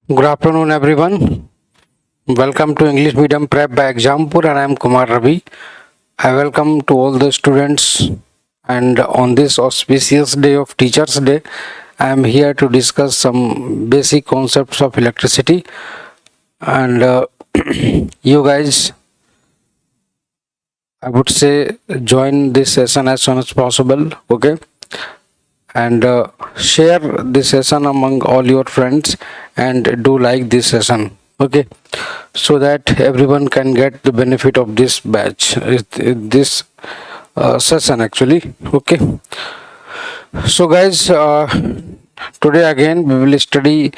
Good afternoon, everyone. Welcome to English Medium Prep by Exampur, and I am Kumar Ravi. I welcome to all the students. And on this auspicious day of Teachers' Day, I am here to discuss some basic concepts of electricity. And you guys, I would say, join this session as soon as possible. Okay, and share this session among all your friends and do like this session, okay, so that everyone can get the benefit of this batch, this session actually. Okay, so guys, today again we will study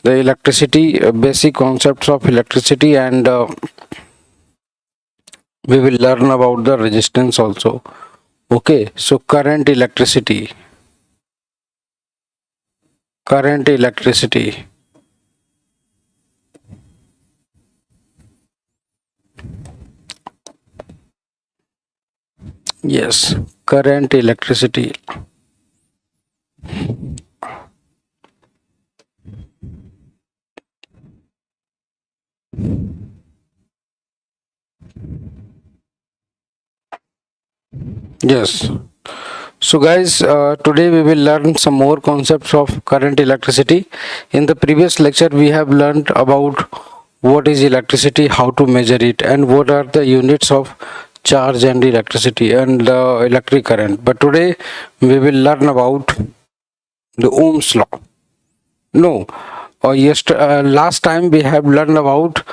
the electricity, basic concepts of electricity, and we will learn about the resistance also. Okay, so current electricity. Yes, current electricity. Yes. So guys, today we will learn some more concepts of current electricity. In the previous lecture, we have learned about what is electricity, how to measure it, and what are the units of charge and electricity and the electric current. But today we will learn about the Ohm's law. No, last time we have learned about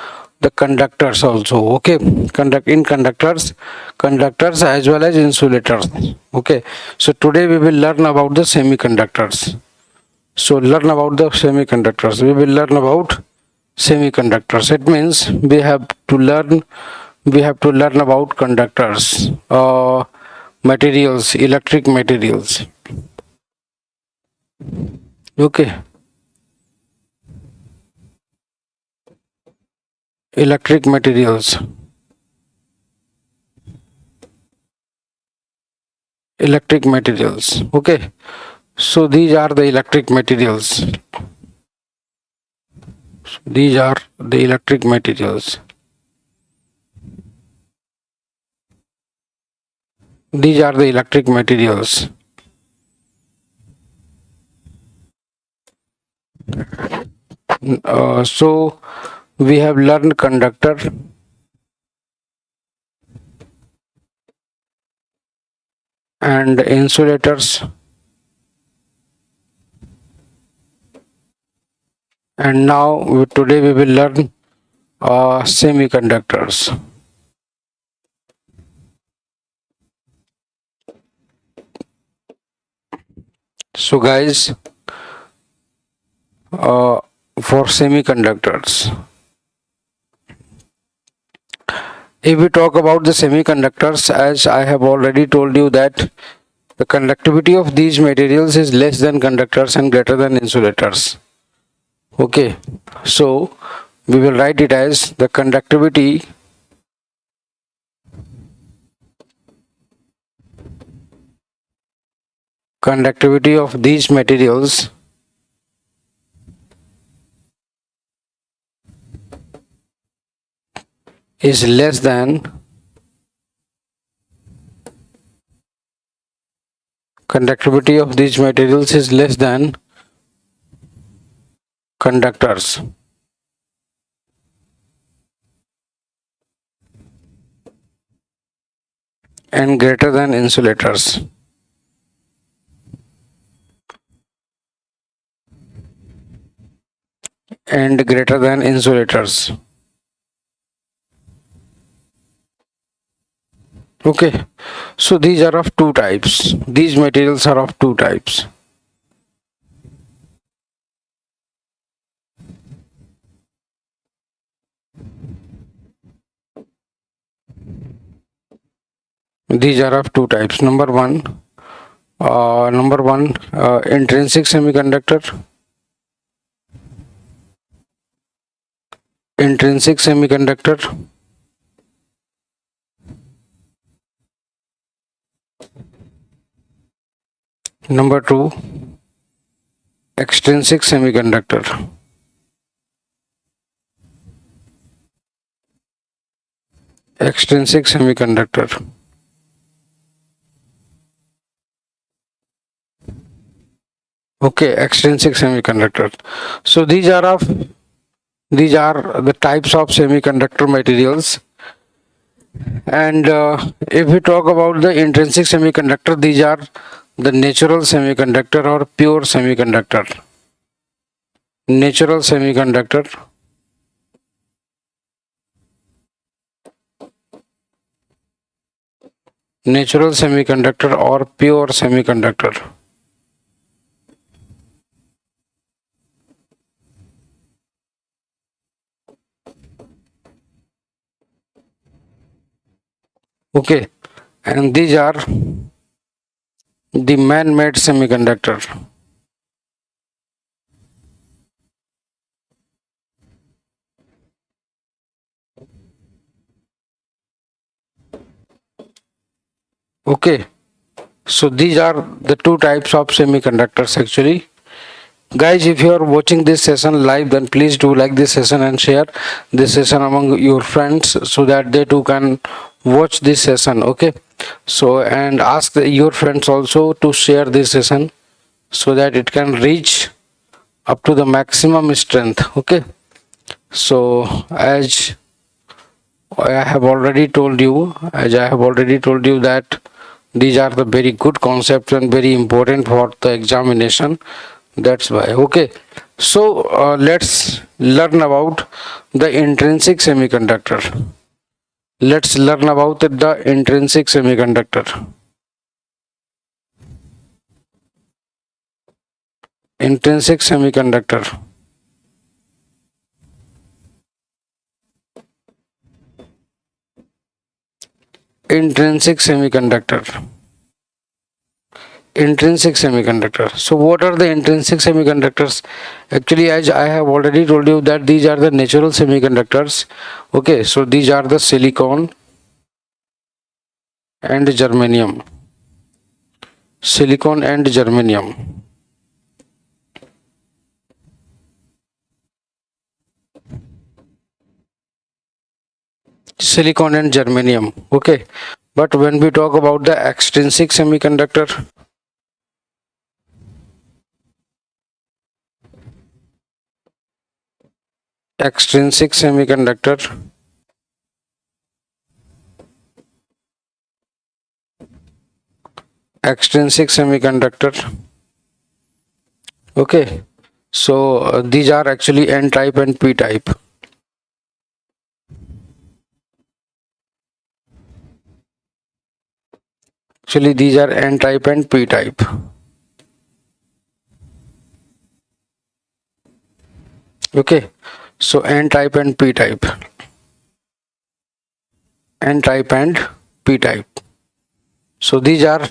the conductors also. Okay, conductors as well as insulators. Okay, so today we will learn about the semiconductors. So learn about the semiconductors. We will learn about semiconductors. It means we have to learn about conductors, materials, electric materials. Okay. Electric materials. Okay, so these are the electric materials. These are the electric materials. These are the electric materials. So we have learned conductor, and insulators, and now today we will learn semiconductors. So guys, for semiconductors, if we talk about the semiconductors, as I have already told you that the conductivity of these materials is less than conductors and greater than insulators. Okay, so we will write it as the conductivity of these materials is less than conductivity of these materials is less than conductors. And greater than insulators. And greater than insulators. Okay, so these are of two types. These materials are of two types. These are of two types. Number one, intrinsic semiconductor. Intrinsic semiconductor. Number two, extrinsic semiconductor. extrinsic semiconductor. Okay, extrinsic semiconductor. So these are the types of semiconductor materials. And if we talk about the intrinsic semiconductor, these are the natural semiconductor or pure semiconductor. Natural semiconductor, natural semiconductor or pure semiconductor. Okay, and these are the man-made semiconductor. Okay, so these are the two types of semiconductors actually. Guys, if you are watching this session live, then please do like this session and share this session among your friends so that they too can watch this session. Okay, so and ask your friends also to share this session so that it can reach up to the maximum strength. Okay, so as I have already told you that these are the very good concepts and very important for the examination. That's why. Okay, so let's learn about the intrinsic semiconductor. Let's learn about the intrinsic semiconductor. Intrinsic semiconductor. Intrinsic semiconductor. Intrinsic semiconductor. So what are the intrinsic semiconductors? Actually, as I have already told you that these are the natural semiconductors. Okay, so these are the silicon and germanium. Silicon and germanium. Silicon and germanium. Okay, but when we talk about the extrinsic semiconductor, extrinsic semiconductor, extrinsic semiconductor. Okay, so these are actually N type and P type. Actually, these are N type and P type. Okay, so N type and P type. N type and P type. So these are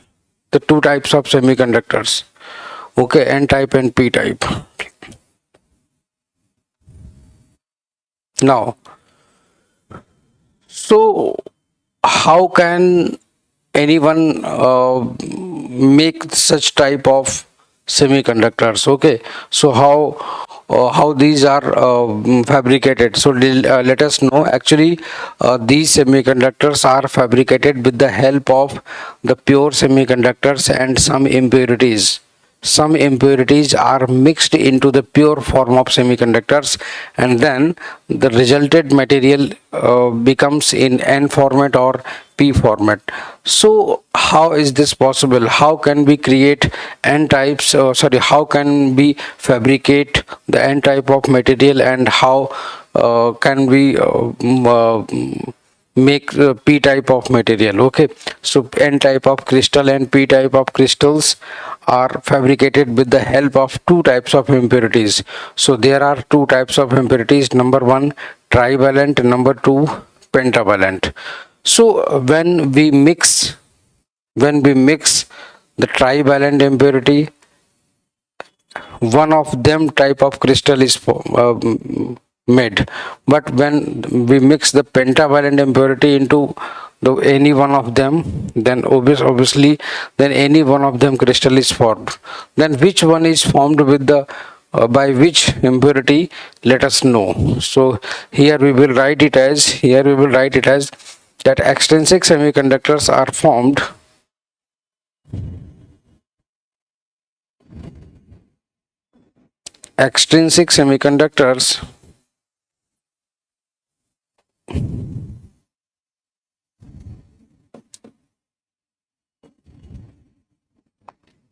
the two types of semiconductors. Okay, N type and P type. Now, so how can anyone make such type of semiconductors? Okay, so how these are fabricated? So let us know. Actually, these semiconductors are fabricated with the help of the pure semiconductors and some impurities. Some impurities are mixed into the pure form of semiconductors, and then the resulted material becomes in N format or P format. So how is this possible? How can we create N types, how can we fabricate the N type of material, and how can we make the P type of material? Okay, so N type of crystal and P type of crystals are fabricated with the help of two types of impurities. So there are two types of impurities. Number one, trivalent. Number two, pentavalent. So when we mix the trivalent impurity, one of them type of crystal is made. But when we mix the pentavalent impurity into any one of them, then obviously then any one of them crystal is formed. Then which one is formed with the by which impurity, let us know. So here we will write it as that extrinsic semiconductors are formed extrinsic semiconductors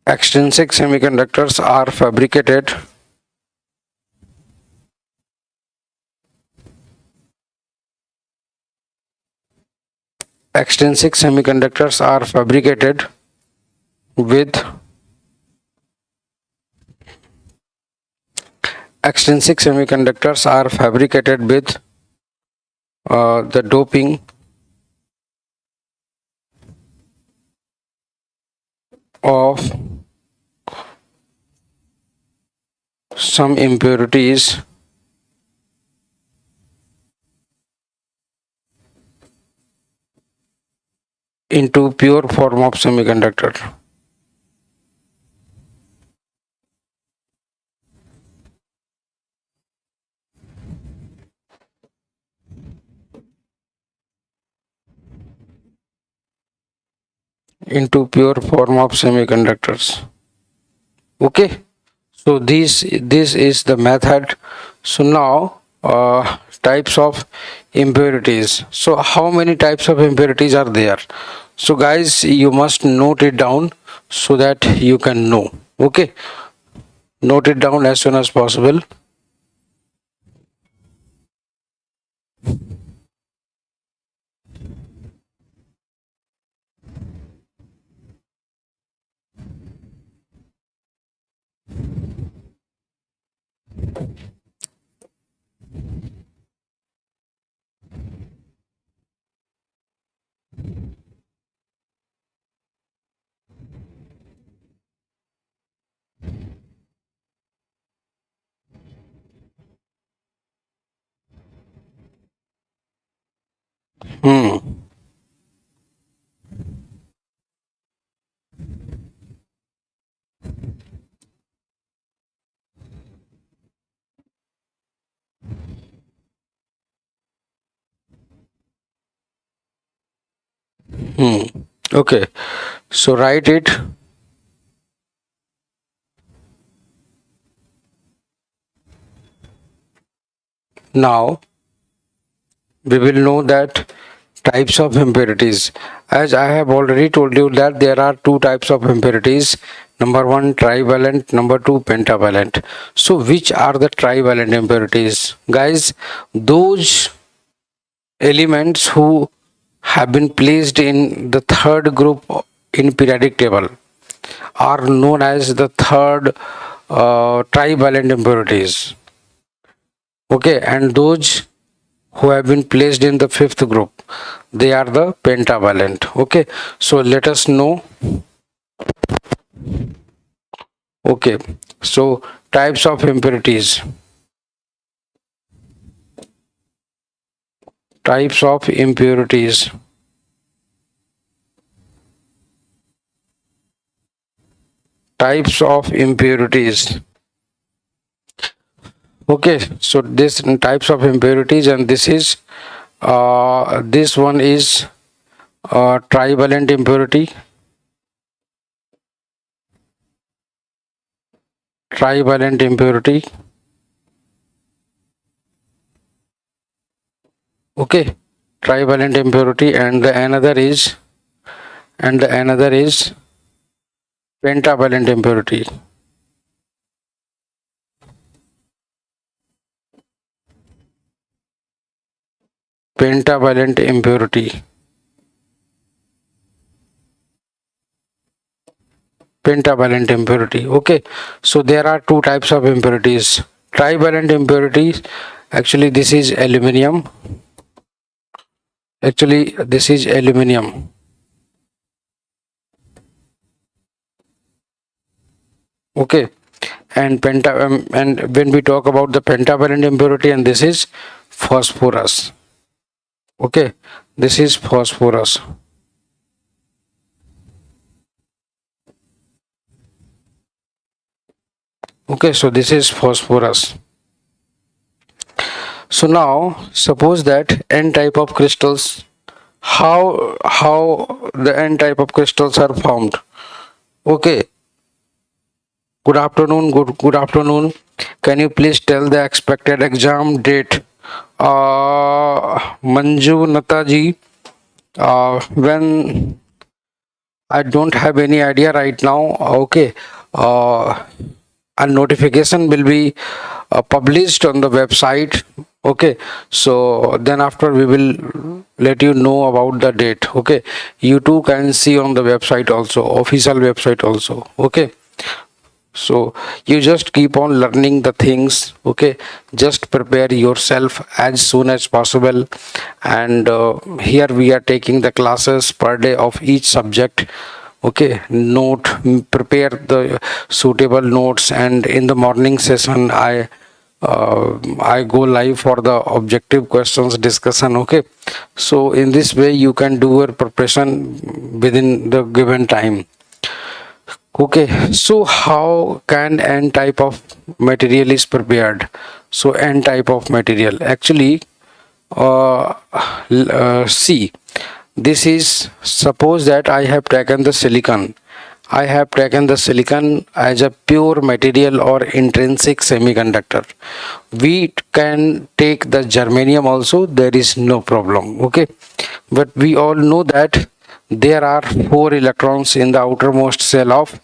extrinsic semiconductors are fabricated extrinsic semiconductors are fabricated with extrinsic semiconductors are fabricated with the doping of some impurities into pure form of semiconductor. Into pure form of semiconductors. Okay, so this is the method. So now types of impurities. So how many types of impurities are there? So guys, you must note it down so that you can know. Okay, note it down as soon as possible. Hmm. Hmm. Okay, so write it. Now we will know that types of impurities. As I have already told you that there are two types of impurities. Number one, trivalent. Number two, pentavalent. So which are the trivalent impurities? Guys, those elements who have been placed in the third group in periodic table are known as the third trivalent impurities. Okay, and those who have been placed in the fifth group, they are the pentavalent. Okay, so let us know. Okay, so types of impurities. Types of impurities. Types of impurities. Okay, so this types of impurities, and this one is trivalent impurity. Trivalent impurity. Okay, trivalent impurity, and the another is pentavalent impurity. Pentavalent impurity. Pentavalent impurity. Okay, so there are two types of impurities. Trivalent impurities, actually this is aluminum. Actually this is aluminum. Okay, and when we talk about the pentavalent impurity, and this is phosphorus. Okay, this is phosphorus. Okay, so this is phosphorus. So now suppose that n type of crystals how the n type of crystals are formed. Okay, good afternoon. Can you please tell the expected exam date? Manju Nataji, when I don't have any idea right now. Okay, uh, a notification will be published on the website. Okay, so then after we will let you know about the date. Okay, you too can see on the website also, official website also. Okay, so you just keep on learning the things. Okay, just prepare yourself as soon as possible. And here we are taking the classes per day of each subject. Okay, prepare the suitable notes, and in the morning session I go live for the objective questions discussion. Okay, so in this way you can do your preparation within the given time. Okay, so how can n type of material is prepared? So n type of material, actually, see, this is, suppose that I have taken the silicon. I have taken the silicon as a pure material or intrinsic semiconductor. We can take the germanium also, there is no problem. Okay, but we all know that there are 4 electrons in the outermost shell of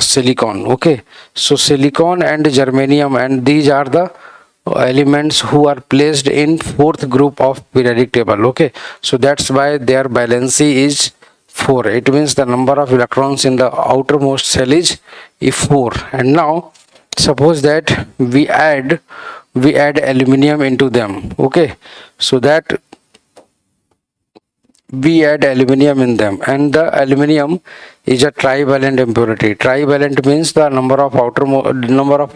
silicon. Okay, so silicon and germanium, and these are the elements who are placed in fourth group of periodic table. Okay, so that's why their valency is 4. It means the number of electrons in the outermost shell is 4. And now suppose that we add aluminium into them. Okay, so that we add aluminium in them, and the aluminium is a trivalent impurity. Trivalent means the number of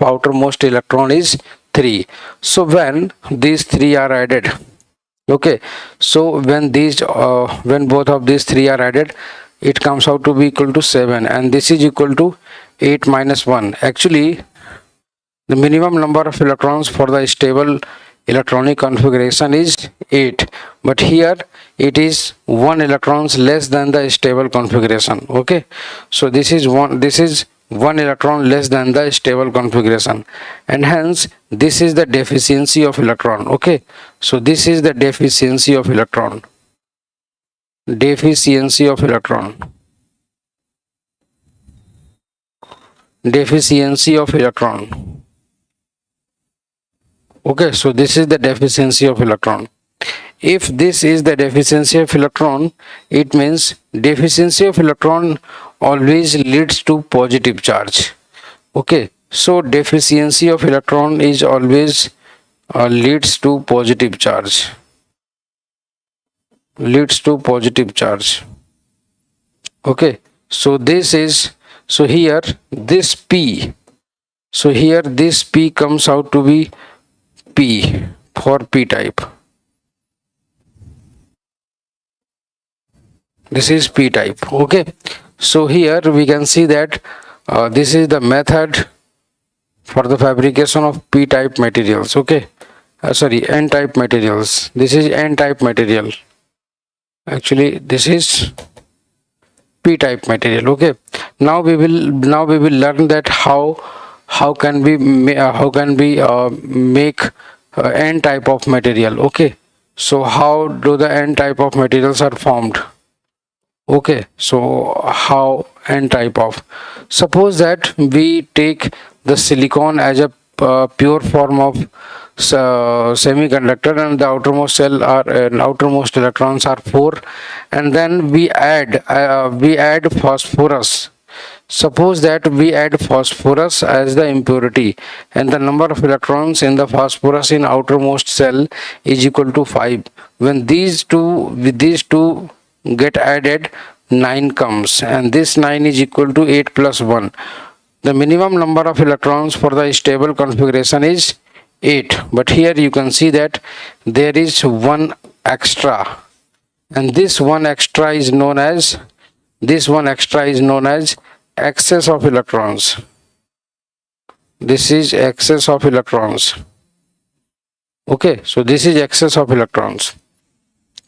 outermost electron is 3. So when these 3 are added, okay, so when both of these 3 are added, it comes out to be equal to 7, and this is equal to 8 minus 1. Actually, the minimum number of electrons for the stable electronic configuration is 8, but here it is 1 electrons less than the stable configuration. Okay, so this is 1 electron less than the stable configuration, and hence this is the deficiency of electron. Okay, so this is the deficiency of electron. Deficiency of electron. Deficiency of electron. Okay, so this is the deficiency of electron. If this is the deficiency of electron, it means deficiency of electron always leads to positive charge. Okay, so deficiency of electron is always leads to positive charge. Leads to positive charge. Okay, so this is, so here this P, so here this P comes out to be P for P type. This is P type. Okay, so here we can see that this is the method for the fabrication of P type materials. Okay, sorry, N type materials. This is N type material. Actually, this is P type material. Okay, now we will learn that how can we make N type of material. Okay, so how do the N type of materials are formed? Okay, so how N type of, suppose that we take the silicon as a pure form of semiconductor, and the outermost shell are outermost electrons are 4, and then we add phosphorus. Suppose that we add phosphorus as the impurity, and the number of electrons in the phosphorus in outermost shell is equal to 5. When these two get added, 9 comes, and this 9 is equal to 8 plus 1. The minimum number of electrons for the stable configuration is 8, but here you can see that there is 1 extra, and this 1 extra is known as excess of electrons. This is excess of electrons. Okay, so this is excess of electrons.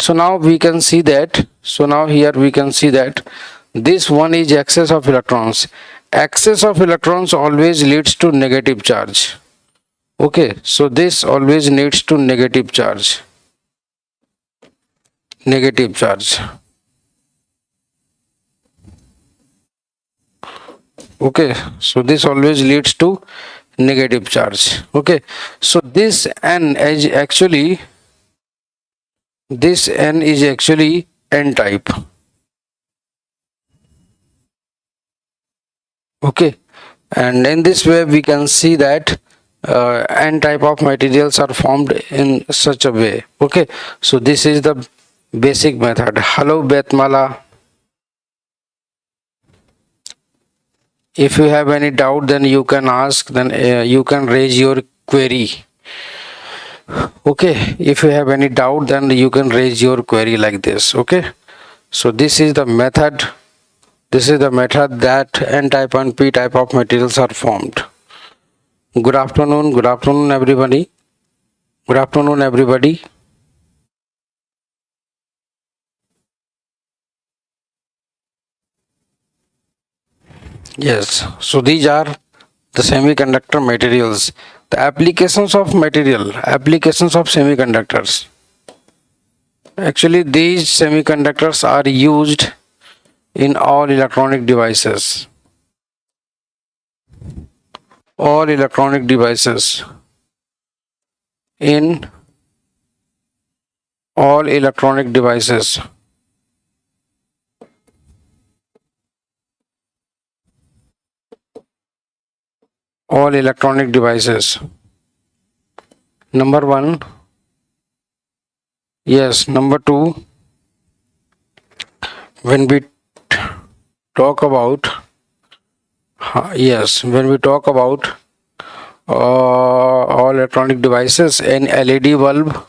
So now we can see that, so now here we can see that this one is excess of electrons. Excess of electrons always leads to negative charge. Okay, so this always leads to negative charge. Negative charge. Okay, so this always leads to negative charge. Okay, so this n is actually, this n is actually n type. Okay, and in this way we can see that n type of materials are formed in such a way. Okay, so this is the basic method. Hello Betmala. If you have any doubt, then you can ask, then you can raise your query. Okay, if you have any doubt, then you can raise your query like this. Okay, so this is the method, this is the method that n type and p type of materials are formed. Good afternoon everybody. Good afternoon everybody. Yes, so these are the semiconductor materials, the applications of material, applications of semiconductors. Actually, these semiconductors are used in all electronic devices. All electronic devices. In all electronic devices. All electronic devices. Number one. Yes, number two. When we talk about, yes, when we talk about all electronic devices, an LED bulb,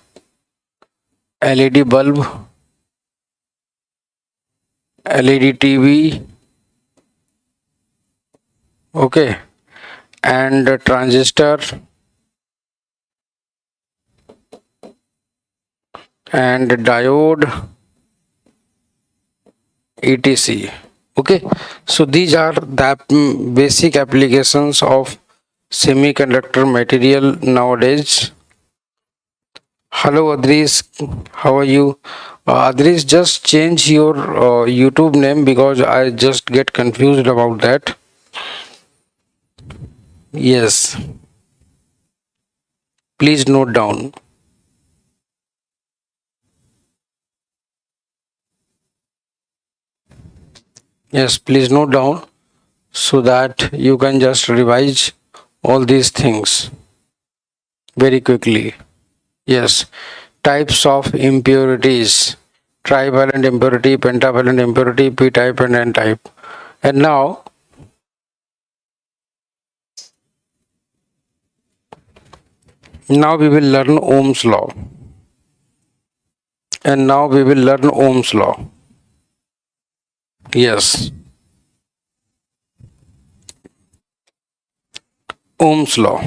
LED bulb, LED TV, okay, and a transistor, and diode, etc. Okay, so these are the basic applications of semiconductor material nowadays. Hello Adris, how are you? Adris, just change your YouTube name because I just get confused about that. Yes, please note down. Yes, please note down so that you can just revise all these things very quickly. Yes, types of impurities: trivalent impurity, pentavalent impurity, p-type and n-type. And now we will learn Ohm's law. And now we will learn Ohm's law. Yes, Ohm's law.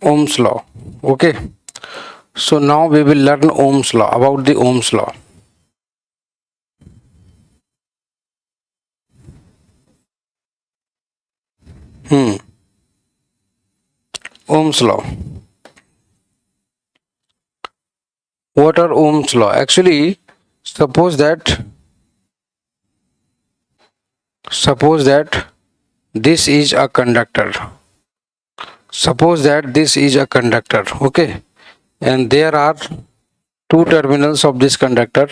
Ohm's law. Okay, so now we will learn Ohm's law, about the Ohm's law. Ohm's law. What are Ohm's law? Actually, suppose that this is a conductor. Suppose that this is a conductor, okay, and there are two terminals of this conductor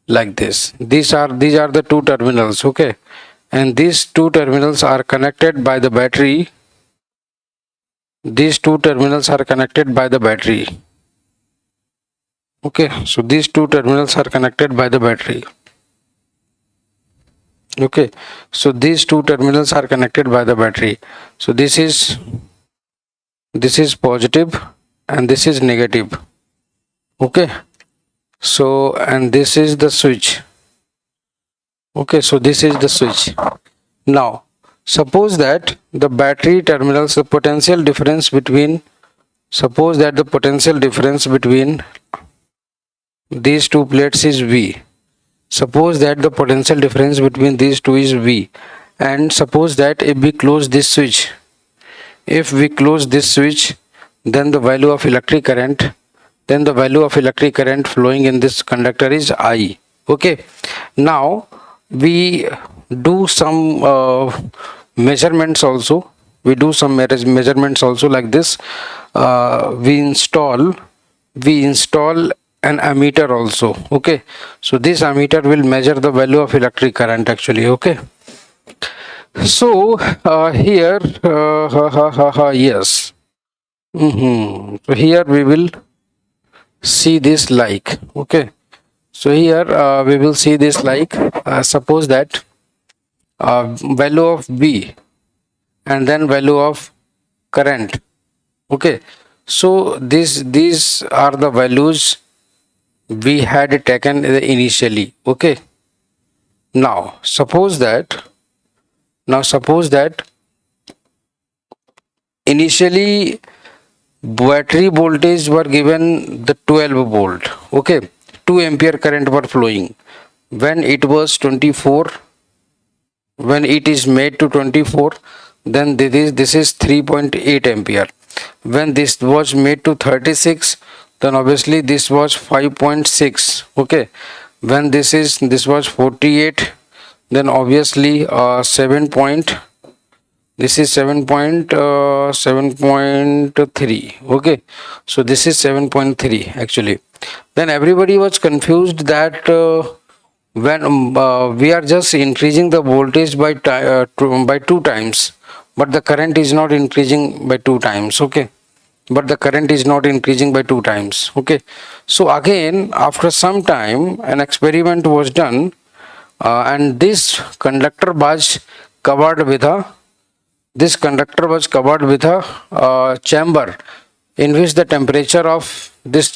like this. These are the two terminals, okay, and these two terminals are connected by the battery. These two terminals are connected by the battery. Okay, so these two terminals are connected by the battery. Okay, so these two terminals are connected by the battery. So this is positive and this is negative. Okay, so and this is the switch. Okay, so this is the switch. Now suppose that the battery terminals, the potential difference between, suppose that the potential difference between these two plates is V. Suppose that the potential difference between these two is V, and suppose that if we close this switch, if we close this switch, then the value of electric current, then the value of electric current flowing in this conductor is I. Okay, now we do some measurements also, we do some measurements also like this. We install an ammeter also. Okay, so this ammeter will measure the value of electric current actually. Okay, so here yes. So here we will see this like. Okay, so here we will see this like, suppose that value of V and then value of current. Okay, so these are the values we had taken initially. Okay, now suppose that initially battery voltage were given the 12 volt. Okay, 2 ampere current were flowing when it was 24. When it is made to 24, then this is 3.8 ampere. When this was made to 36, then obviously this was 5.6. Okay, when this was 48, then obviously 7 point, this is 7.3. Okay, so this is 7.3 actually. Then everybody was confused that when we are just increasing the voltage by 2 times, but the current is not increasing by 2 times. Okay, but the current is not increasing by 2 times. Okay, so again after some time an experiment was done, and this conductor was covered with a chamber in which the temperature of this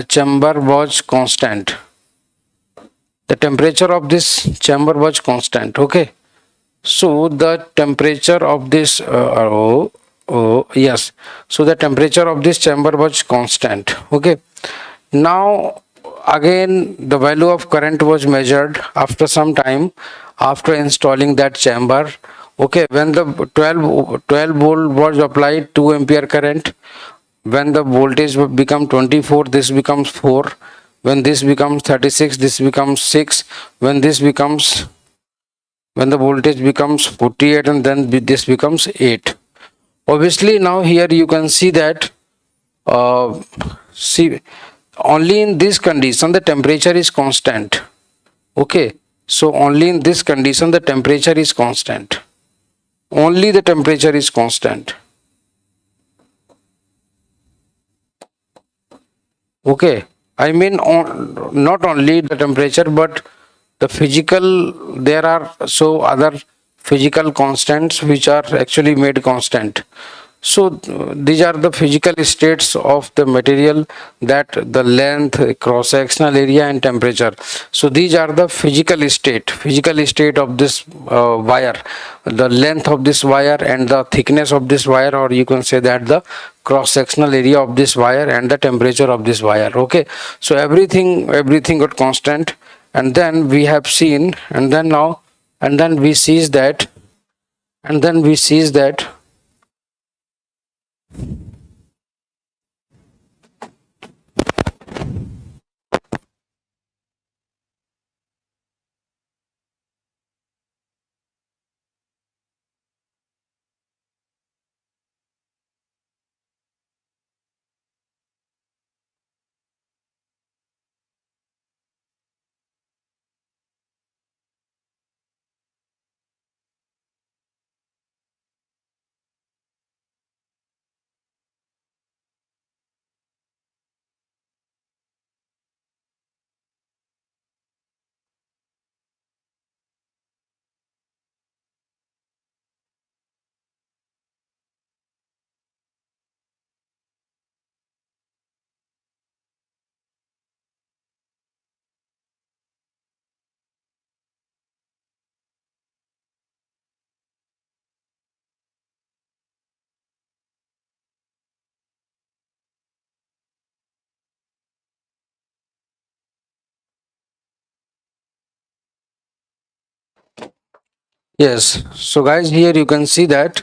chamber was constant. The temperature of this chamber was constant. Okay, so the temperature of this yes, so the temperature of this chamber was constant. Okay, now again the value of current was measured after some time after installing that chamber. Okay, when the 12 volt was applied, 2 ampere current. When the voltage will become 24, this becomes 4. When this becomes 36, this becomes 6. When the voltage becomes 48, and then this becomes 8. Obviously now here you can see that see, only in this condition the temperature is constant. Okay, so only in this condition the temperature is constant, only the temperature is constant. Okay, I mean not only the temperature, but the physical, there are so other physical constants which are actually made constant. So these are the physical states of the material, that the length, cross sectional area and temperature. So these are the physical state of this wire, the length of this wire and the thickness of this wire, or you can say that the cross sectional area of this wire and the temperature of this wire. Okay, so everything got constant, and then we have seen, and then now, and then we sees that, and then we sees that Yes. So guys, here you can see that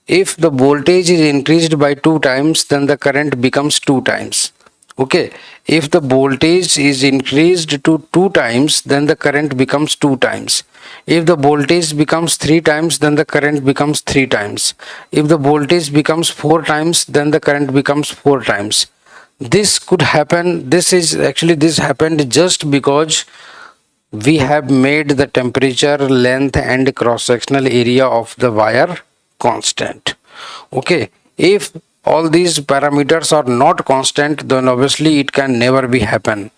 if the voltage is increased by 2 times, then the current becomes 2 times. Okay. If the voltage is increased to 2 times, then the current becomes 2 times. If the voltage becomes 3 times, then the current becomes 3 times. If the voltage becomes 4 times, then the current becomes 4 times. This could happen. This happened just because we have made the temperature, length and cross sectional area of the wire constant. Okay, if all these parameters are not constant, then obviously it can never be happen.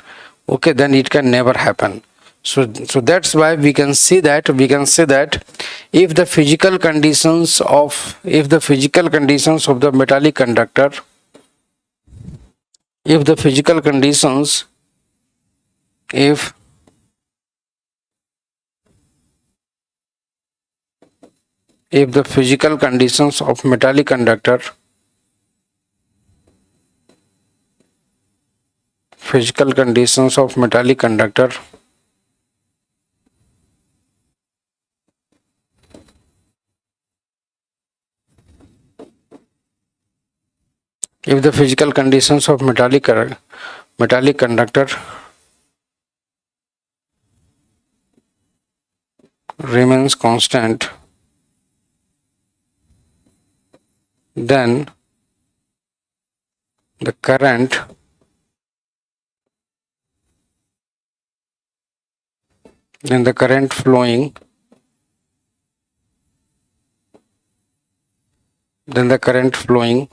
Okay, then it can never happen. So that's why we can say that if the physical conditions of the metallic conductor, if the physical conditions if if the physical conditions of metallic conductor, physical conditions of metallic conductor if the physical conditions of metallic conductor remains constant, then the current then the current flowing then the current flowing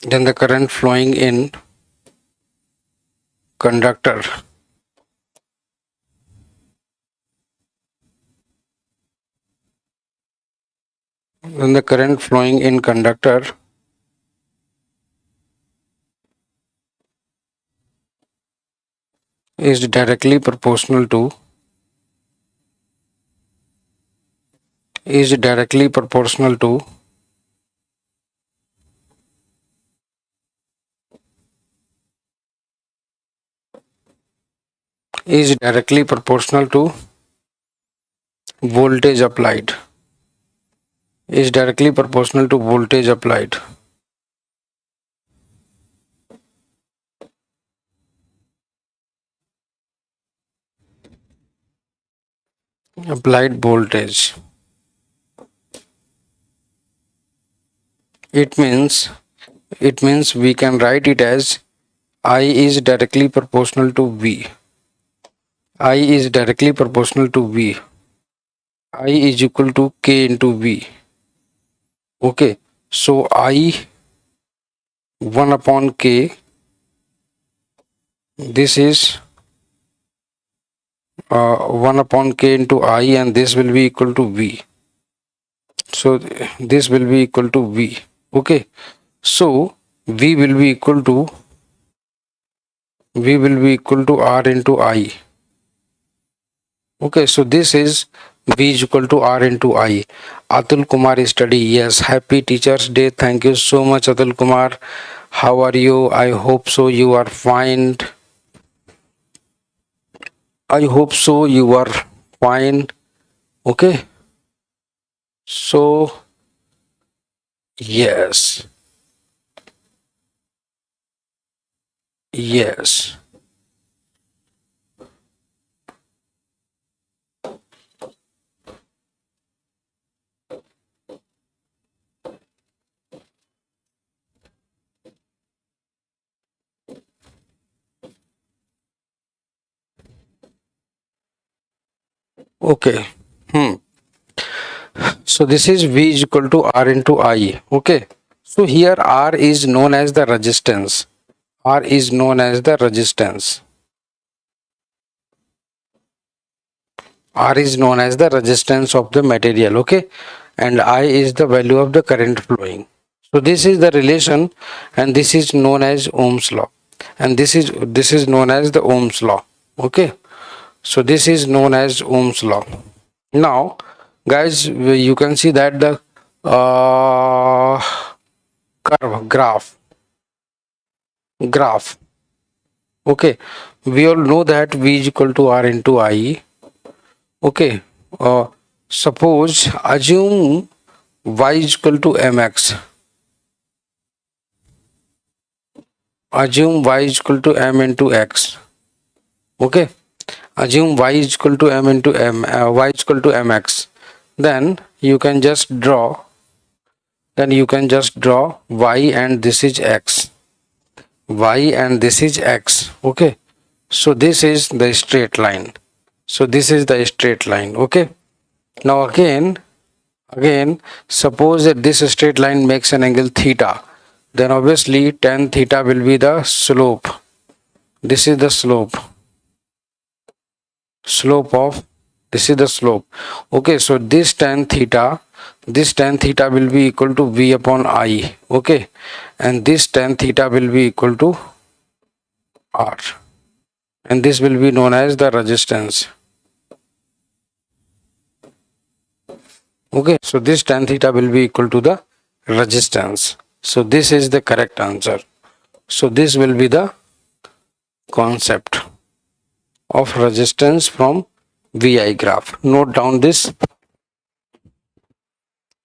then the current flowing in conductor then the current flowing in conductor is directly proportional to is directly proportional to is directly proportional to voltage applied is directly proportional to voltage applied voltage. It means we can write it as I is directly proportional to V. I is directly proportional to V. I is equal to K into V. Okay, so I 1 upon K, this is 1 upon K into I, and this will be equal to V. So this will be equal to V. Okay, so V will be equal to R into I. Okay, so this is V is equal to R into I. Atul Kumar study. Yes, happy Teachers Day. Thank you so much, Atul Kumar. How are you? I hope so you are fine. I hope so you are fine. Okay, so yes, yes. Okay. Hmm. So this is V is equal to R into I. Okay. So here R is known as the resistance. R is known as the resistance. R is known as the resistance of the material. Okay. And I is the value of the current flowing. So this is the relation, and this is known as Ohm's law. And this is known as the Ohm's law. Okay. So this is known as Ohm's law. Now, guys, you can see that the curve graph Okay, we all know that V is equal to R into I. Okay, suppose assume Y is equal to mx. Assume Y is equal to m into x. Okay, assume Y is equal to m into m. Y is equal to mx. Then you can just draw. Y and this is x. Y and this is x. Okay, so this is the straight line. Okay, now again suppose that this straight line makes an angle theta, then obviously tan theta will be the slope. This is the slope of this is the slope. Okay, so this tan theta will be equal to V upon I. Okay, and this tan theta will be equal to R, and this will be known as the resistance. Okay, so this tan theta will be equal to the resistance. So this is the correct answer. So this will be the concept of resistance from VI graph. Note down this.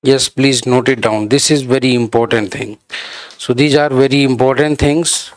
Yes, please note it down. This is very important thing. So these are very important things.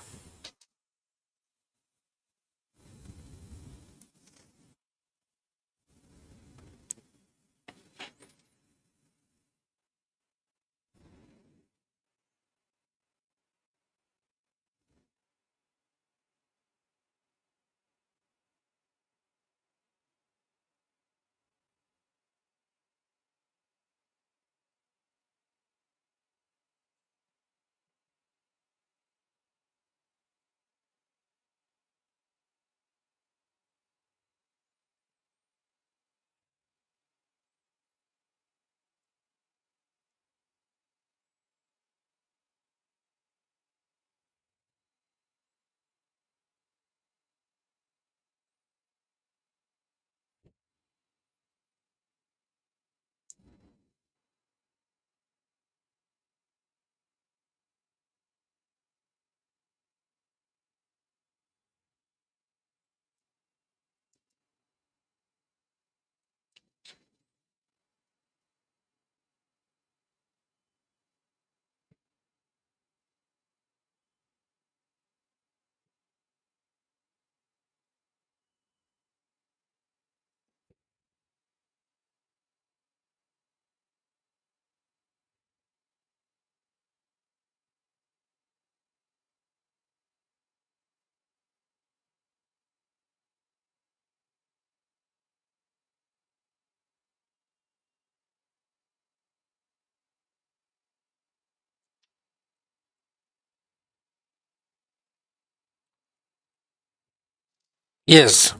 Yes.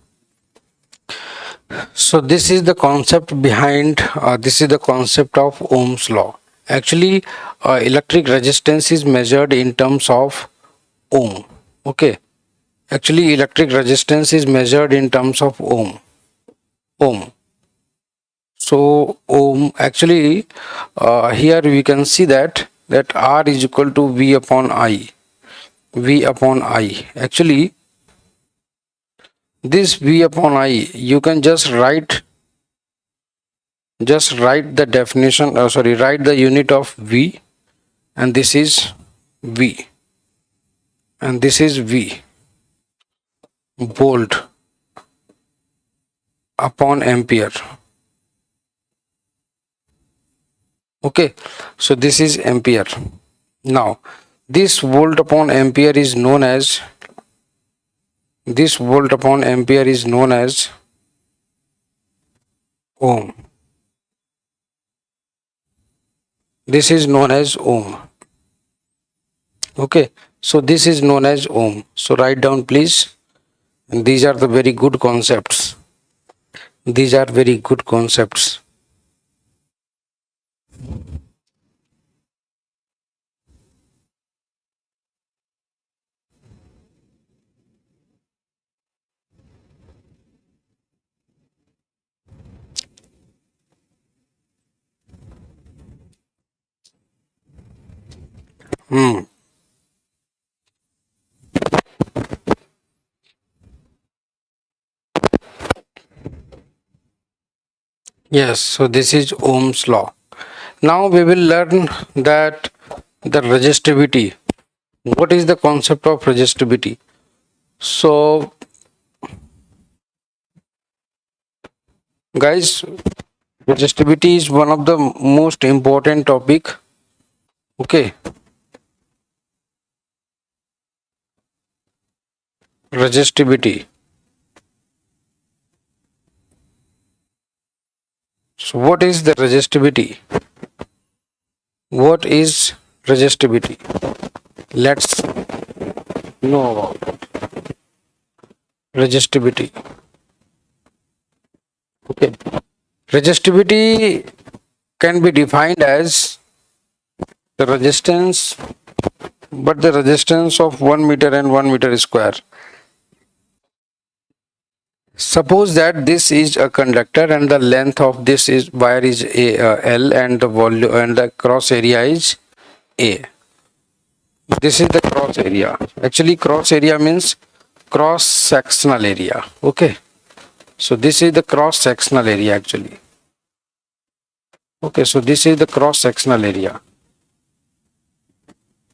So this is the concept behind this is the concept of Ohm's law. Actually, electric resistance is measured in terms of ohm. Okay. Actually, electric resistance is measured in terms of ohm. Ohm. So ohm actually here we can see that R is equal to V upon I. V upon I. Actually, this V upon I you can just write the definition. Sorry, write the unit of V, and this is V, and this is V, volt upon ampere. Okay, so this is ampere. Now this volt upon ampere is known as ohm. This is known as ohm. Okay, so this is known as ohm. So write down please. And these are the very good concepts. These are very good concepts. Hmm. Yes, so this is Ohm's law. Now we will learn that the resistivity. What is the concept of resistivity? So guys, resistivity is one of the most important topic. Okay, resistivity. So what is the resistivity? What is resistivity? Let's know about resistivity. Okay, resistivity can be defined as the resistance, but the resistance of 1 meter and 1 meter square. Suppose that this is a conductor and the length of this is wire is L and the volume and the cross area is A. This is the cross area. Actually, cross area means cross sectional area. Okay, so this is the cross sectional area actually. Okay, so this is the cross sectional area.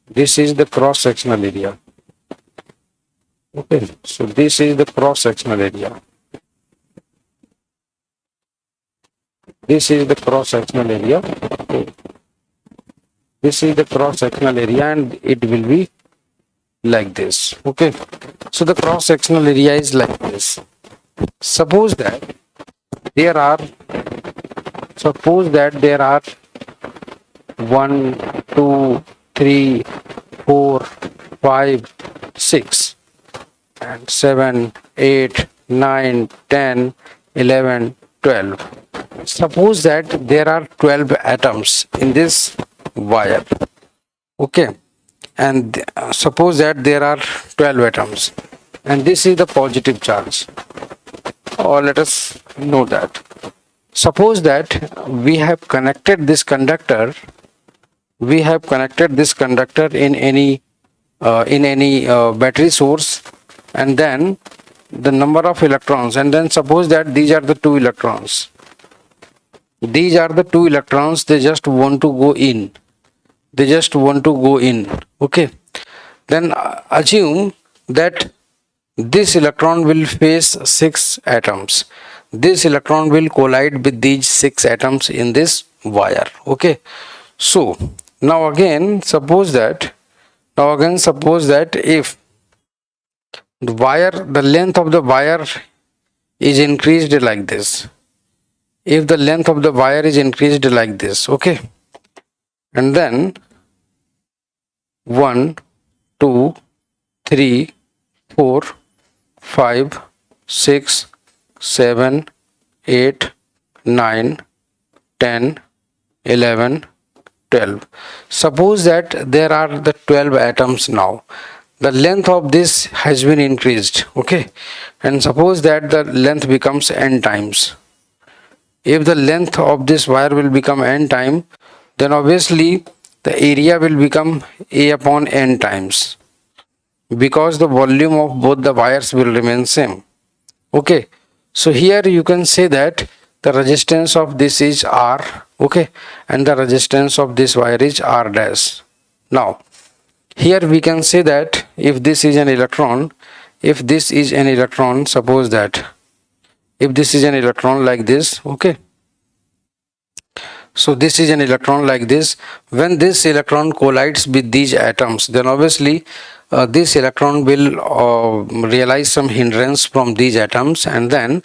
This is the cross sectional area. Okay, so this is the cross sectional area. This is the cross sectional area. Okay. This is the cross sectional area and it will be like this. Okay, so the cross sectional area is like this. Suppose that there are one, two, three, 4, 5, 6 and 7, 8, 9, 10, 11, 12. Suppose that there are 12 atoms in this wire. Okay, and suppose that there are 12 atoms and this is the positive charge, or let us know that. Suppose that we have connected this conductor in any battery source, and then the number of electrons, and then suppose that these are the two electrons. They just want to go in. Okay, then assume that this electron will face 6 atoms. This electron will collide with these 6 atoms in this wire. Okay, so now again suppose that if the length of the wire is increased like this, okay, and then 1, 2, 3, 4, 5, 6, 7, 8, 9, 10, 11, 12. Suppose that there are the 12 atoms now. The length of this has been increased. Okay, and suppose that the length becomes n times. If the length of this wire will become n time, then obviously the area will become A upon n times, because the volume of both the wires will remain same. Okay, so here you can say that the resistance of this is R. Okay, and the resistance of this wire is R dash. Now here we can say that if this is an electron, suppose that if this is an electron like this, okay, so this is an electron like this. When this electron collides with these atoms, then obviously this electron will realize some hindrance from these atoms, and then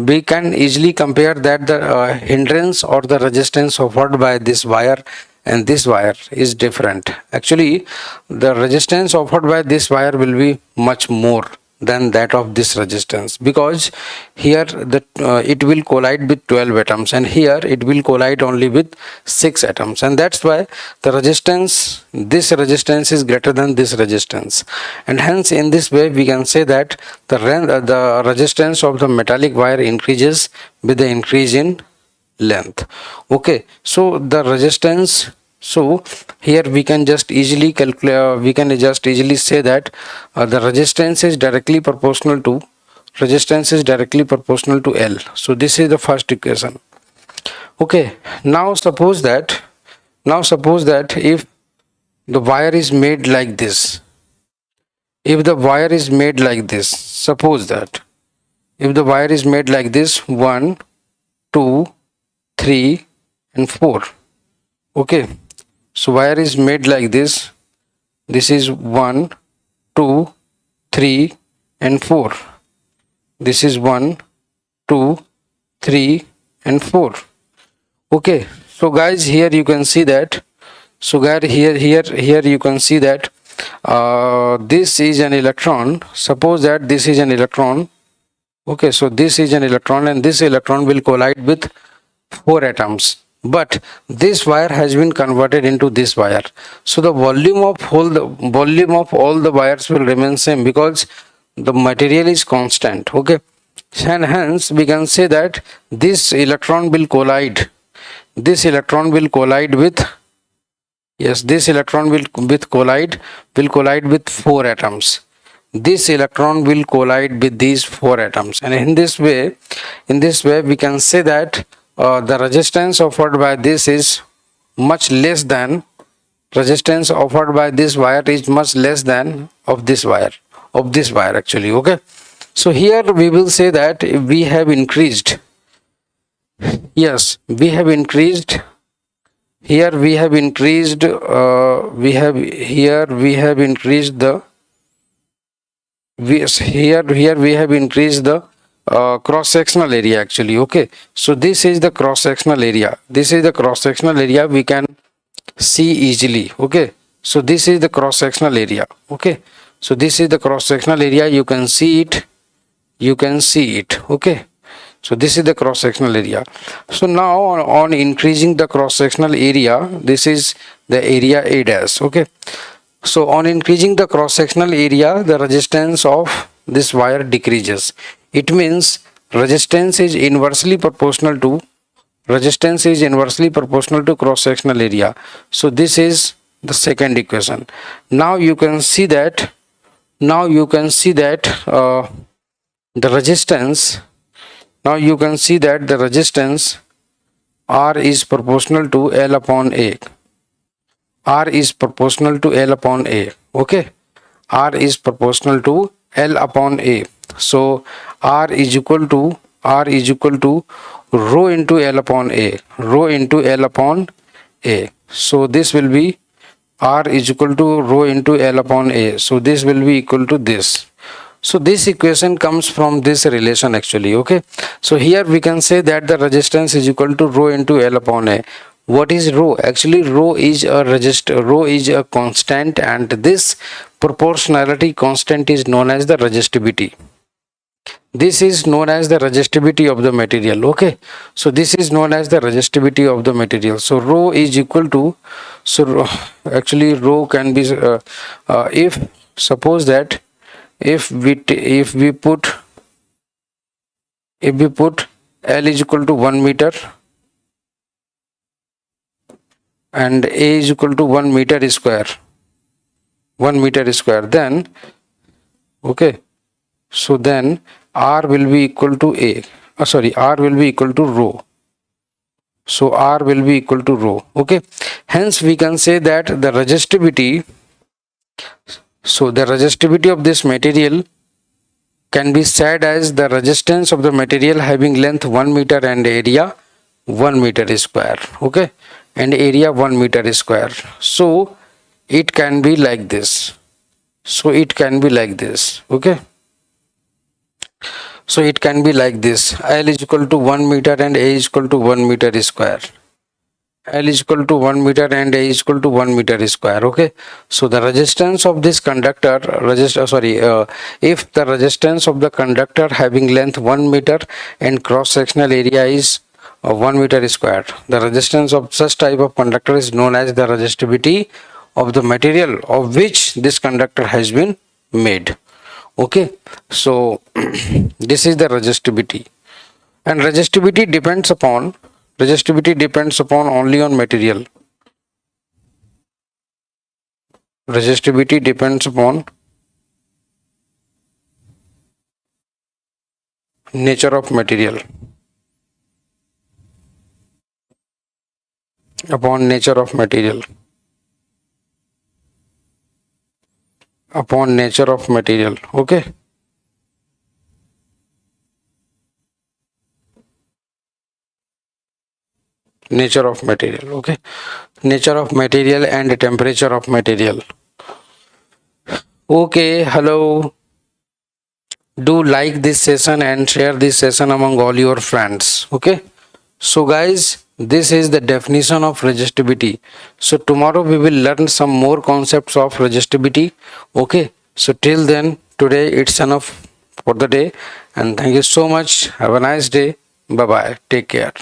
we can easily compare that the hindrance or the resistance offered by this wire and this wire is different. Actually, the resistance offered by this wire will be much more than that of this resistance, because here it will collide with 12 atoms and here it will collide only with 6 atoms, and that's why this resistance is greater than this resistance, and hence in this way we can say that the resistance of the metallic wire increases with the increase in length. Okay, so the resistance, so here we can just easily calculate, we can just easily say that the resistance is directly proportional to resistance is directly proportional to L. So this is the first equation. Okay, now suppose that if the wire is made like this, if the wire is made like this, suppose that if the wire is made like this, 1, 2, 3 and 4. Okay, so wire is made like this. This is 1, 2, 3 and 4. This is 1, 2, 3 and 4. Okay, so guys, here you can see that, here you can see that this is an electron. Suppose that this is an electron. Okay, so this is an electron and this electron will collide with 4 atoms, but this wire has been converted into this wire. So the volume of all the wires will remain same because the material is constant. Okay, and hence we can say that this electron will collide with, yes, this electron will collide with 4 atoms. This electron will collide with these 4 atoms, and in this way we can say that the resistance offered by this is much less than, resistance offered by this wire is much less than of this wire actually. Okay, so here we will say that we have increased, yes, we have increased, here we have increased we have increased the, here we have increased the cross sectional area actually. Okay, so this is the cross sectional area, we can see easily. Okay, so this is the cross sectional area. Okay, so this is the cross sectional area, you can see it. Okay, so this is the cross sectional area. So now on increasing the cross sectional area, this is the area A dash. Okay, so on increasing the cross sectional area, the resistance of this wire decreases. It means resistance is inversely proportional to cross sectional area. So this is the second equation. Now you can see that the resistance, R is proportional to L upon A. Okay, R is proportional to L upon A. So R is equal to rho into L upon A. So this will be R is equal to rho into L upon A. So this will be equal to this. So this equation comes from this relation actually. Okay, so here we can say that the resistance is equal to rho into L upon A. What is rho? Actually rho is a constant, and this proportionality constant is known as the resistivity. This is known as the resistivity of the material. Okay, so this is known as the resistivity of the material. So rho is equal to, actually rho can be if suppose that if we put L is equal to 1 meter and A is equal to 1 meter square, then okay, so then R will be equal to R will be equal to rho. So R will be equal to rho. Okay, hence we can say that the resistivity, the resistivity of this material can be said as the resistance of the material having length 1 meter and area 1 meter square. Okay, and area 1 meter square. So it can be like this. Okay, so it can be like this. L is equal to 1 meter and A is equal to 1 meter square. L is equal to 1 meter and A is equal to 1 meter square. Okay, so the resistance of this conductor, if the resistance of the conductor having length 1 meter and cross sectional area is 1 meter square, the resistance of such type of conductor is known as the resistivity of the material of which this conductor has been made. Okay, so this is the resistivity, and resistivity depends upon only on material. Resistivity depends upon nature of material. Upon nature of material. Upon nature of material. Okay. Nature of material. Okay. Nature of material and temperature of material. Okay. Hello. Do like this session and share this session among all your friends. Okay. So guys, this is the definition of resistivity. So tomorrow we will learn some more concepts of resistivity. Okay. So till then, today it's enough for the day, and thank you so much. Have a nice day. Bye bye. Take care.